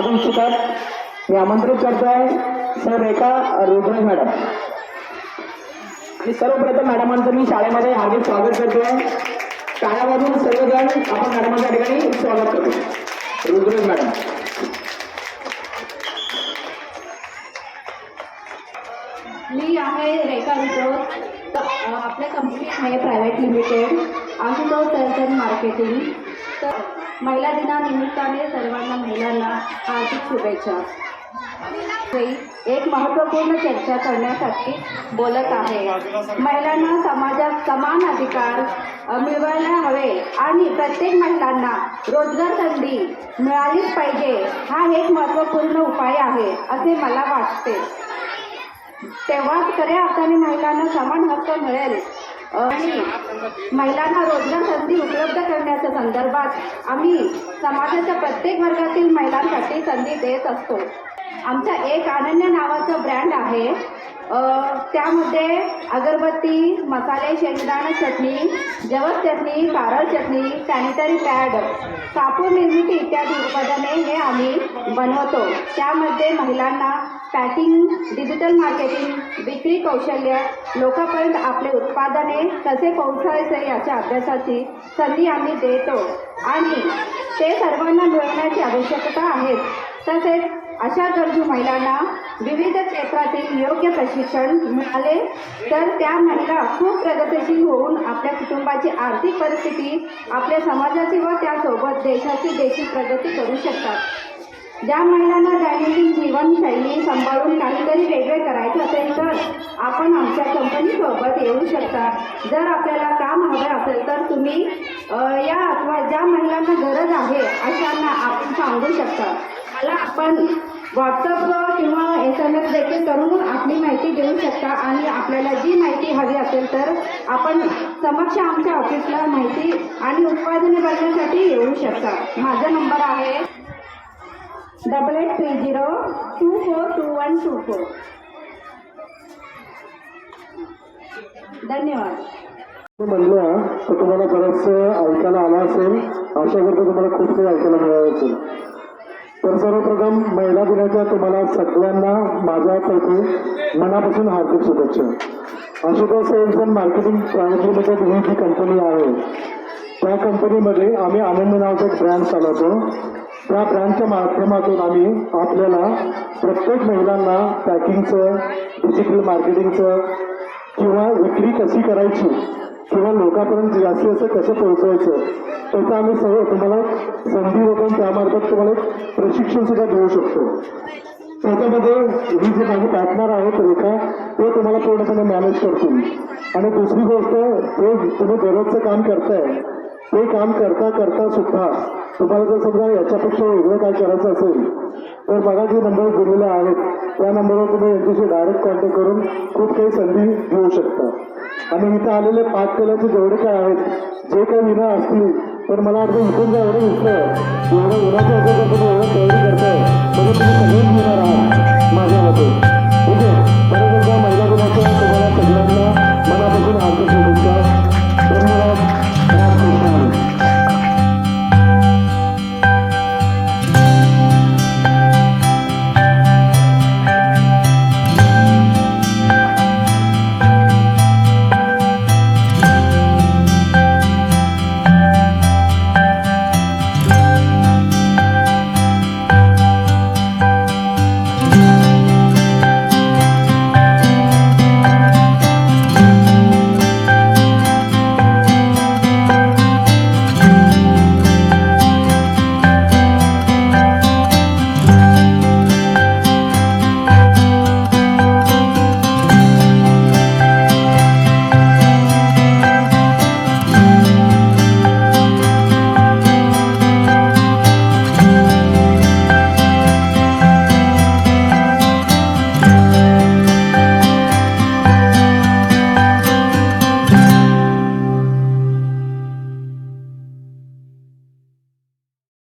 मागू इच्छितात मी आमंत्रित करतोय सर रेखा रुद्र मॅडम आणि सर्वप्रथम मॅडमांचं मी शाळेमध्ये हार्दिक स्वागत करतोय. शाळेमधून सर्वजण आपण मॅडमांच्या ठिकाणी स्वागत करतो. रुद्र मॅडम. मी आहे रेखा रुद्र. आपल्या कंपनी आहे private limited Ashutosh sales marketing. तर महिला दिनानिमित्ताने सर्वांना महिलांना हार्दिक शुभेच्छा. एक महत्त्वपूर्ण चर्चा करण्यासाठी बोलत आहे. महिलांना समाजात समान अधिकार मिळवायला हवे आणि प्रत्येक महिलांना रोजगार संधी मिळालीच पाहिजे हा एक महत्त्वपूर्ण उपाय आहे असे मला वाटते. तेव्हाच खऱ्या अर्थाने महिलांना समान हक्क मिळेल आणि महिलांना रोजगार संधी उपलब्ध करण्याच्या संदर्भात आम्ही समाजाच्या प्रत्येक वर्गातील महिलांसाठी संधी देत असतो. आमचा एक अनन्य नावाचा ब्रँड आहे. त्यामध्ये अगरबत्ती, मसाले, शेंगदाणा चटणी, जवस चटणी, कारळ चटणी, सॅनिटरी पॅड, कापूर निर्मिती इत्यादी उत्पादने हे आम्ही बनवतो. त्यामध्ये महिलांना पॅकिंग, डिजिटल मार्केटिंग, विक्री कौशल्य, लोकांपर्यंत आपले उत्पादने कसे पोहोचायचे याच्या अभ्यासाची संधी आम्ही देतो आणि ते सर्वांना मिळवण्याची आवश्यकता आहे. तसेच अशा गरजू महिलांना विविध क्षेत्रातील योग्य प्रशिक्षण मिळाले तर त्या महिला खूप प्रगतिशील होऊन आपल्या कुटुंबाची आर्थिक परिस्थिती, आपल्या समाजाची व त्यासोबत देशाची देखील प्रगती करू शकतात. ज्या महिलांना दैनंदिन जीवनशैली सांभाळून काहीतरी वेगळे करायचे असेल तर आपण आमच्या कंपनीसोबत येऊ शकता. जर आपल्याला काम हवे असेल तर तुम्ही या अथवा ज्या महिलांना गरज आहे अशांना आपण सांगू शकता. मला आपण व्हॉट्सअप किंवा SMS देखील करून आपली माहिती देऊ शकता आणि आपल्याला जी माहिती हवी असेल तर आपण समक्ष आमच्या ऑफिसला माहिती आणि उत्पादने बघण्यासाठी येऊ शकता. माझा नंबर आहे 8830242124. धन्यवाद. म्हणलं तर तुम्हाला बरंच ऐकायला आलं असेल. आशा करतो तुम्हाला खूप काही ऐकायला मिळालं असेल. तर सर्वप्रथम महिला दिनाच्या तुम्हाला सगळ्यांना माझ्यातर्फे मनापासून हार्दिक शुभेच्छा. Ashutosh sales and marketing private limited ही जी कंपनी आहे त्या कंपनीमध्ये आम्ही आनंद नावाचा एक ब्रँड चालवतो. त्या ब्रँडच्या माध्यमातून आम्ही आपल्याला प्रत्येक महिलांना पॅकिंगचं, डिजिटल मार्केटिंगचं किंवा विक्री कशी करायची किंवा लोकांपर्यंत जास्तीत जास्त कसं पोहोचवायचं त्याचं आम्ही सगळं तुम्हाला संधी देऊन त्यामार्फत तुम्हाला प्रशिक्षण सुद्धा देऊ शकतो. त्याच्यामध्ये ही जी माझी पार्टनर आहेत रेखा ते तुम्हाला पूर्णपणे मॅनेज करतील. आणि दुसरी गोष्ट ते तुम्ही दररोजचं काम करताय ते काम करता करता सुद्धा तुम्हाला जर समजा याच्यापेक्षा वेगळं काय करायचं असेल तर बघा जे नंबर दिलेले आहेत त्या नंबरवर तुम्ही यांच्याशी डायरेक्ट कॉन्टॅक्ट करून खूप काही संधी घेऊ शकता. आणि इथं आलेले पाक केल्याचे जेवढे काय आहेत जे काही विना असतील तर मला वाटतं इथून जर एवढं दिसतं एवढं विनाच्या ह्याच्यात तुम्ही एवढं तयारी करताय म्हणजे तुम्ही सगळेच विणार आहात.